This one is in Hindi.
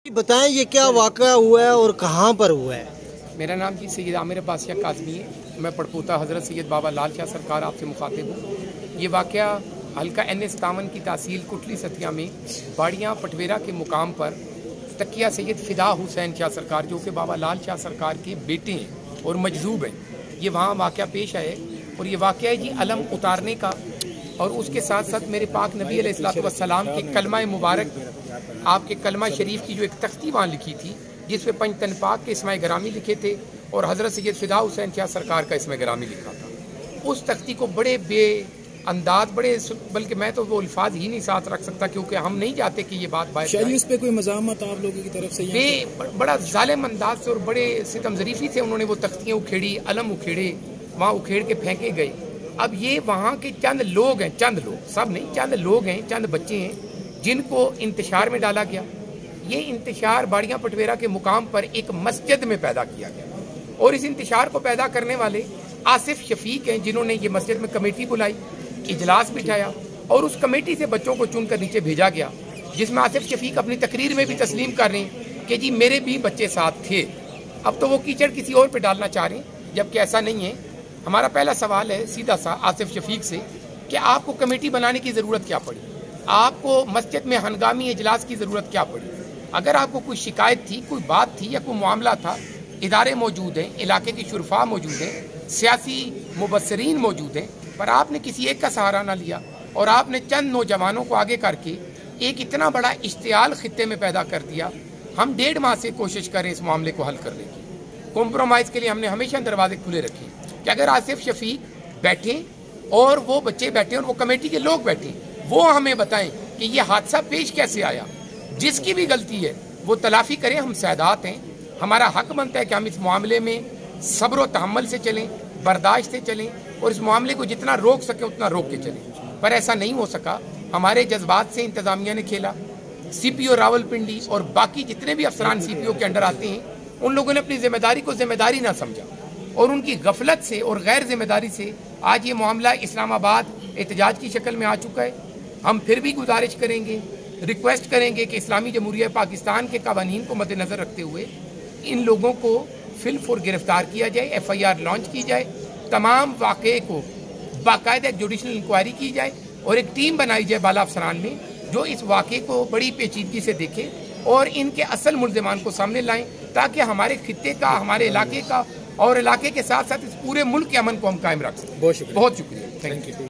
बताएं ये क्या वाक़या हुआ है और कहाँ पर हुआ है? मेरा नाम जी सैयद आमिर अब्बासिया काज़मी है। मैं पड़पोता हज़रत सैयद बाबा लाल शाह सरकार आपसे मुखातिब हूँ। ये वाक़या हल्का NS57 की तहसील कुटली सतिया में बाड़ियाँ पटवेरा के मुकाम पर तकिया सैयद फ़िदा हुसैन शाह सरकार जो कि बाबा लाल शाह सरकार के बेटे हैं और मजजूब हैं, ये वहाँ वाक़या पेश आए। और ये वाक़या है जी अलम उतारने का, और उसके साथ साथ मेरे पाक नबी अलैहिस्सलाम के कलमा मुबारक, आपके कलमा शरीफ की जो एक तख्ती वहाँ लिखी थी जिसमें पंचतन पाक के इसमाए गरामी लिखे थे और हज़रत सैयद फ़िदा हुसैन शाह सरकार का इसमाए गरामी लिखा था। उस तख्ती को बड़े बेअंदाज, बल्कि मैं तो वो अल्फाज ही नहीं साथ रख सकता क्योंकि हम नहीं चाहते कि ये बात बाहर शायद इस पे कोई मज़ामत आप लोगों की तरफ से बड़ा जालिम अंदाज से और बड़े सितमज़रीफ़ी से उन्होंने वो तख्तियाँ उखेड़ी, अलम उखेड़े, वहाँ उखेड़ के फेंके गए। अब ये वहाँ के चंद लोग हैं, चंद लोग, सब नहीं, चंद लोग हैं, चंद बच्चे हैं जिनको इंतशार में डाला गया। ये इंतशार बाड़ियाँ पटवेरा के मुकाम पर एक मस्जिद में पैदा किया गया और इस इंतशार को पैदा करने वाले आसिफ शफीक हैं जिन्होंने ये मस्जिद में कमेटी बुलाई, इजलास बिठाया और उस कमेटी से बच्चों को चुनकर नीचे भेजा गया, जिसमें आसिफ शफीक अपनी तकरीर में भी तस्लीम कर रहे हैं कि जी मेरे भी बच्चे साथ थे। अब तो वो कीचड़ किसी और पे डालना चाह रहे हैं, जबकि ऐसा नहीं है। हमारा पहला सवाल है सीधा सा आसिफ शफीक से कि आपको कमेटी बनाने की ज़रूरत क्या पड़ी, आपको मस्जिद में हंगामी इजलास की ज़रूरत क्या पड़ी? अगर आपको कोई शिकायत थी, कोई बात थी या कोई मामला था, इदारे मौजूद हैं, इलाके के शुरफा मौजूद हैं, सियासी मुबस्सरीन मौजूद हैं, पर आपने किसी एक का सहारा ना लिया और आपने चंद नौजवानों को आगे करके एक इतना बड़ा इश्तियाल खित्ते में पैदा कर दिया। हम 1.5 माह से कोशिश करें इस मामले को हल करने की। कॉम्प्रोमाइज़ के लिए हमने हमेशा दरवाजे खुले रखे कि अगर आसिफ शफीक बैठे और वो बच्चे बैठे और वो कमेटी के लोग बैठे, वो हमें बताएं कि ये हादसा पेश कैसे आया। जिसकी भी गलती है वो तलाफी करें, हम सैदात हैं, हमारा हक बनता है कि हम इस मामले में सब्र व तहम्मुल से चलें, बर्दाश्त से चलें और इस मामले को जितना रोक सकें उतना रोक के चलें। पर ऐसा नहीं हो सका, हमारे जज्बात से इंतज़ामिया ने खेला। CPO रावलपिंडी और बाकी जितने भी अफसरान CPO के अंडर आते हैं उन लोगों ने अपनी जिम्मेदारी को जिम्मेदारी ना समझा और उनकी गफलत से और गैर जिम्मेदारी से आज ये मामला इस्लामाबाद एहतजाज की शक्ल में आ चुका है। हम फिर भी गुजारिश करेंगे, रिक्वेस्ट करेंगे कि इस्लामी जमहूरिया पाकिस्तान के कवानीन को मद्देनज़र रखते हुए इन लोगों को फिलफुर गिरफ्तार किया जाए, FIR लॉन्च की जाए, तमाम वाक़े को बाकायदा जुडिशल इंक्वायरी की जाए और एक टीम बनाई जाए बाला अफसरान में जो इस वाक़े को बड़ी पेचीदगी से देखे और इनके असल मुल्ज़िमान को सामने लाएं ताकि हमारे खित्ते का, हमारे इलाके का और इलाके के साथ साथ इस पूरे मुल्क के अमन को हम कायम रख सकें। बहुत शुक्रिया, थैंक यू।